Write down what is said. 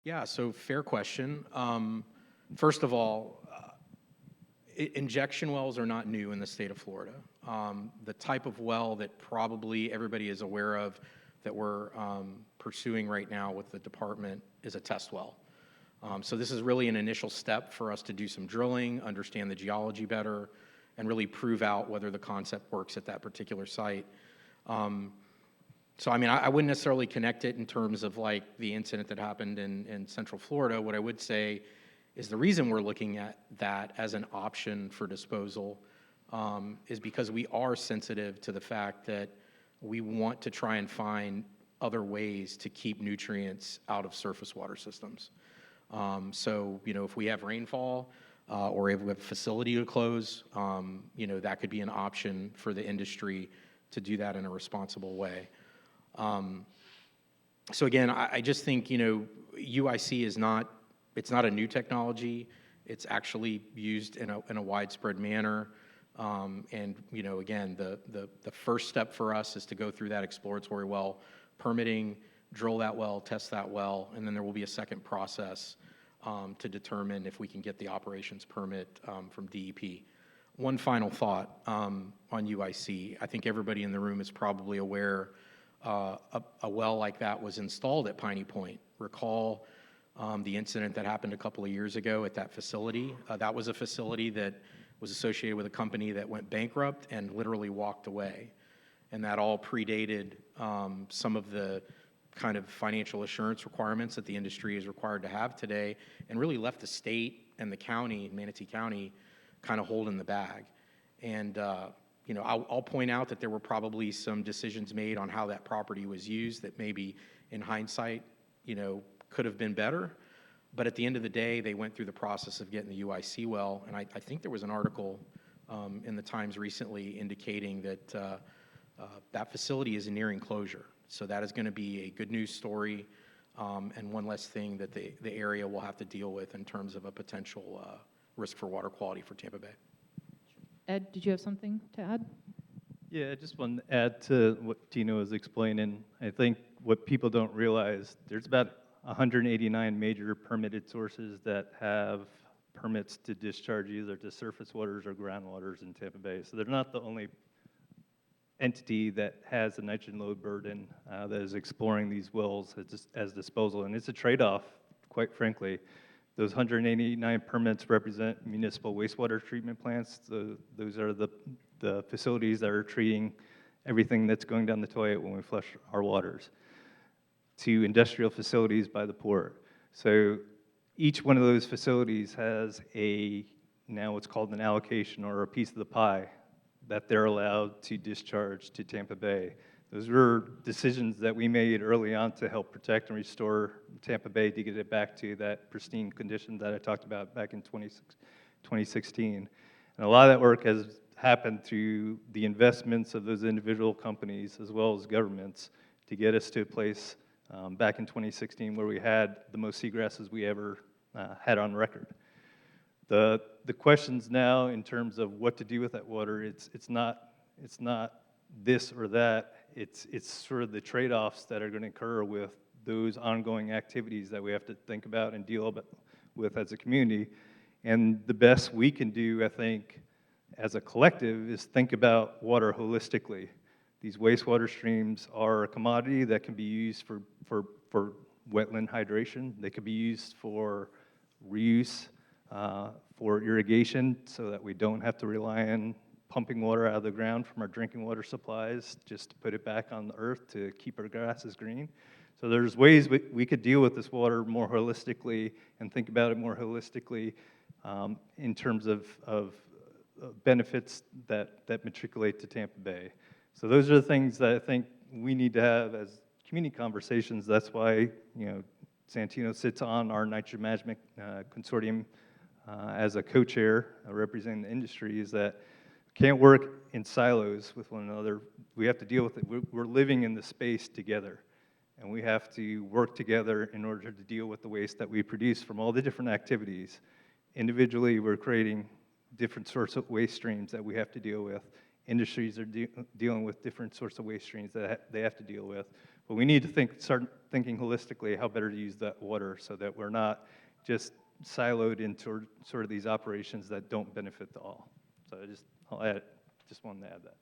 Yeah, so fair question. First of all, injection wells are not new in the state of Florida. The type of well that probably everybody is aware of that we're pursuing right now with the department is a test well. So this is really an initial step for us to do some drilling, understand the geology better, and really prove out whether the concept works at that particular site. So, I mean, I wouldn't necessarily connect it in terms of like the incident that happened in Central Florida. What I would say is the reason we're looking at that as an option for disposal is because we are sensitive to the fact that we want to try and find other ways to keep nutrients out of surface water systems. So, if we have rainfall or if we have a facility to close, that could be an option for the industry to do that in a responsible way. So again, I just think, UIC is not, it's not a new technology. It's actually used in a widespread manner. And, again, the first step for us is to go through that exploratory well permitting, drill that well, test that well, and then there will be a second process to determine if we can get the operations permit from DEP. One final thought on UIC. I think everybody in the room is probably aware a well like that was installed at Piney Point. Recall the incident that happened a couple of years ago at that facility. That was a facility that was associated with a company that went bankrupt and literally walked away. And that all predated some of the kind of financial assurance requirements that the industry is required to have today, and really left the state and the county, Manatee County, kind of holding the bag. And I'll point out that there were probably some decisions made on how that property was used that maybe in hindsight, could have been better. But at the end of the day, they went through the process of getting the UIC well. And I think there was an article in the Times recently indicating that that facility is nearing closure. So that is going to be a good news story and one less thing that the area will have to deal with in terms of a potential risk for water quality for Tampa Bay. Ed, did you have something to add? Yeah, I just want to add to what Tino was explaining. I think what people don't realize, there's about 189 major permitted sources that have permits to discharge either to surface waters or groundwaters in Tampa Bay. So they're not the only entity that has a nitrogen load burden that is exploring these wells as disposal. And it's a trade-off, quite frankly. Those 189 permits represent municipal wastewater treatment plants. Those are the facilities that are treating everything that's going down the toilet when we flush our waters, to industrial facilities by the port. So each one of those facilities has now what's called an allocation or a piece of the pie that they're allowed to discharge to Tampa Bay. Those were decisions that we made early on to help protect and restore Tampa Bay to get it back to that pristine condition that I talked about back in 2016. And a lot of that work has happened through the investments of those individual companies as well as governments to get us to a place back in 2016 where we had the most seagrasses we ever had on record. The questions now in terms of what to do with that water, it's not this or that. It's sort of the trade-offs that are going to occur with those ongoing activities that we have to think about and deal with as a community. And the best we can do, I think, as a collective is think about water holistically. These wastewater streams are a commodity that can be used for wetland hydration. They could be used for reuse, for irrigation, so that we don't have to rely on pumping water out of the ground from our drinking water supplies just to put it back on the earth to keep our grasses green. So there's ways we could deal with this water more holistically and think about it more holistically in terms of benefits that matriculate to Tampa Bay. So those are the things that I think we need to have as community conversations. That's why Santino sits on our nitrogen management consortium as a co-chair representing the industry, is that we can't work in silos with one another. We have to deal with it. We're living in the space together, and we have to work together in order to deal with the waste that we produce from all the different activities. Individually, we're creating different sorts of waste streams that we have to deal with. industries are dealing with different sorts of waste streams that they have to deal with. But we need to start thinking holistically how better to use that water so that we're not just siloed into sort of these operations that don't benefit to all. So I'll add, just wanted to add that.